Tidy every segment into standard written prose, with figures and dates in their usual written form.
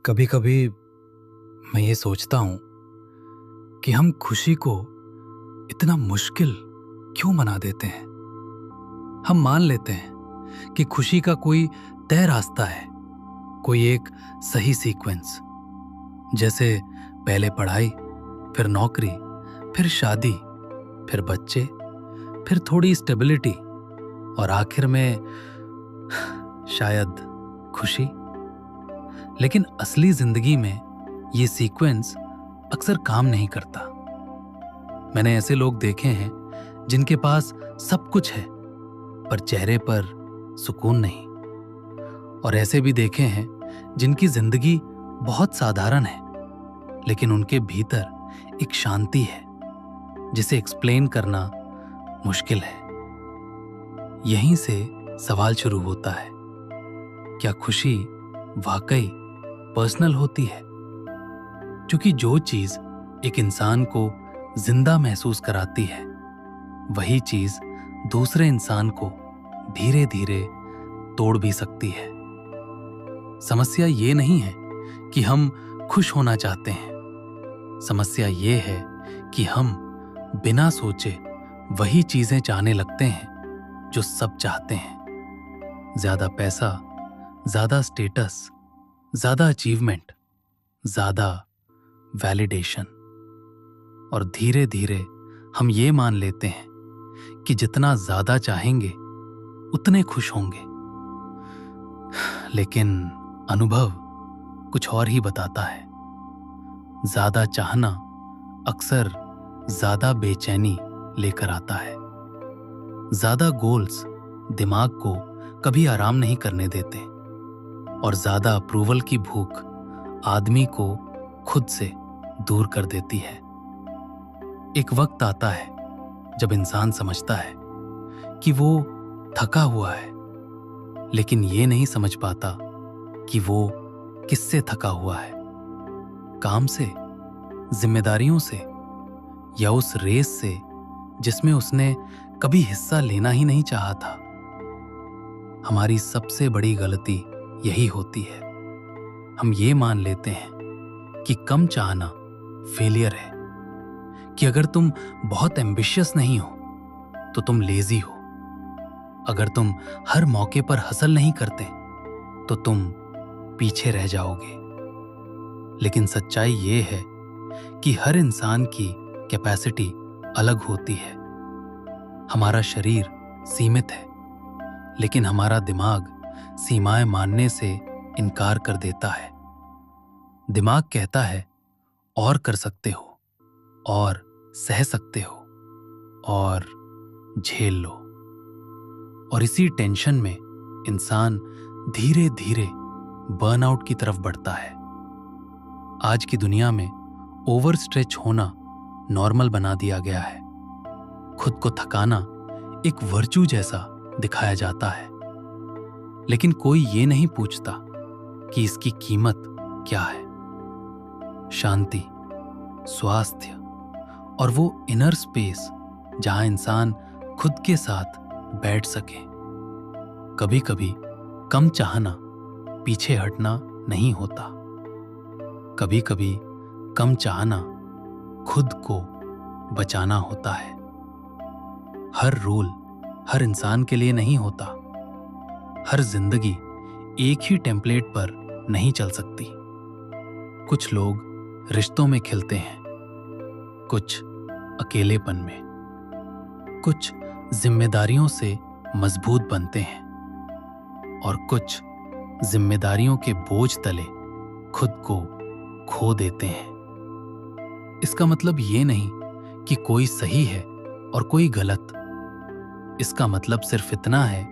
कभी कभी मैं ये सोचता हूँ कि हम खुशी को इतना मुश्किल क्यों बना देते हैं। हम मान लेते हैं कि खुशी का कोई तय रास्ता है, कोई एक सही सीक्वेंस, जैसे पहले पढ़ाई, फिर नौकरी, फिर शादी, फिर बच्चे, फिर थोड़ी स्टेबिलिटी और आखिर में शायद खुशी। लेकिन असली जिंदगी में ये सीक्वेंस अक्सर काम नहीं करता। मैंने ऐसे लोग देखे हैं जिनके पास सब कुछ है पर चेहरे पर सुकून नहीं, और ऐसे भी देखे हैं जिनकी जिंदगी बहुत साधारण है लेकिन उनके भीतर एक शांति है जिसे एक्सप्लेन करना मुश्किल है। यहीं से सवाल शुरू होता है, क्या खुशी वाकई पर्सनल होती है? क्योंकि जो चीज एक इंसान को जिंदा महसूस कराती है वही चीज दूसरे इंसान को धीरे धीरे तोड़ भी सकती है। समस्या ये नहीं है कि हम खुश होना चाहते हैं, समस्या ये है कि हम बिना सोचे वही चीजें चाहने लगते हैं जो सब चाहते हैं। ज्यादा पैसा, ज्यादा स्टेटस, ज्यादा अचीवमेंट, ज्यादा वैलिडेशन। और धीरे धीरे हम ये मान लेते हैं कि जितना ज्यादा चाहेंगे उतने खुश होंगे। लेकिन अनुभव कुछ और ही बताता है। ज्यादा चाहना अक्सर ज्यादा बेचैनी लेकर आता है। ज्यादा गोल्स दिमाग को कभी आराम नहीं करने देते, और ज्यादा अप्रूवल की भूख आदमी को खुद से दूर कर देती है। एक वक्त आता है जब इंसान समझता है कि वो थका हुआ है, लेकिन ये नहीं समझ पाता कि वो किससे थका हुआ है। काम से, जिम्मेदारियों से, या उस रेस से जिसमें उसने कभी हिस्सा लेना ही नहीं चाहा था। हमारी सबसे बड़ी गलती यही होती है। हम ये मान लेते हैं कि कम चाहना फेलियर है, कि अगर तुम बहुत एम्बिशियस नहीं हो तो तुम लेजी हो, अगर तुम हर मौके पर हसल नहीं करते तो तुम पीछे रह जाओगे। लेकिन सच्चाई ये है कि हर इंसान की कैपेसिटी अलग होती है। हमारा शरीर सीमित है, लेकिन हमारा दिमाग सीमाएं मानने से इनकार कर देता है। दिमाग कहता है और कर सकते हो, और सह सकते हो, और झेल लो। और इसी टेंशन में इंसान धीरे धीरे बर्नआउट की तरफ बढ़ता है। आज की दुनिया में ओवर स्ट्रेच होना नॉर्मल बना दिया गया है। खुद को थकाना एक वर्च्यू जैसा दिखाया जाता है, लेकिन कोई ये नहीं पूछता कि इसकी कीमत क्या है। शांति, स्वास्थ्य और वो इनर स्पेस जहां इंसान खुद के साथ बैठ सके। कभी कभी कम चाहना पीछे हटना नहीं होता, कभी कभी कम चाहना खुद को बचाना होता है। हर रूल हर इंसान के लिए नहीं होता, हर जिंदगी एक ही टेम्पलेट पर नहीं चल सकती। कुछ लोग रिश्तों में खिलते हैं, कुछ अकेलेपन में, कुछ जिम्मेदारियों से मजबूत बनते हैं, और कुछ जिम्मेदारियों के बोझ तले खुद को खो देते हैं। इसका मतलब ये नहीं कि कोई सही है और कोई गलत। इसका मतलब सिर्फ इतना है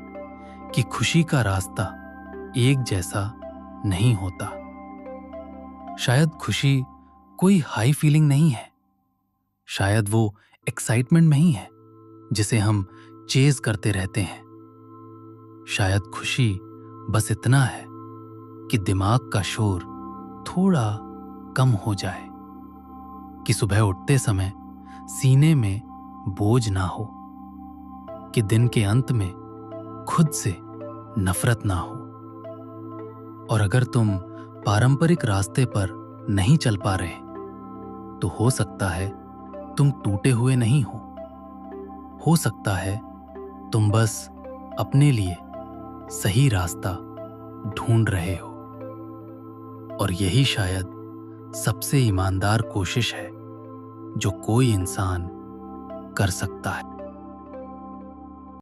कि खुशी का रास्ता एक जैसा नहीं होता। शायद खुशी कोई हाई फीलिंग नहीं है, शायद वो एक्साइटमेंट में ही है जिसे हम चेज करते रहते हैं। शायद खुशी बस इतना है कि दिमाग का शोर थोड़ा कम हो जाए, कि सुबह उठते समय सीने में बोझ ना हो, कि दिन के अंत में खुद से नफरत ना हो। और अगर तुम पारंपरिक रास्ते पर नहीं चल पा रहे, तो हो सकता है तुम टूटे हुए नहीं हो सकता है तुम बस अपने लिए सही रास्ता ढूंढ रहे हो। और यही शायद सबसे ईमानदार कोशिश है जो कोई इंसान कर सकता है।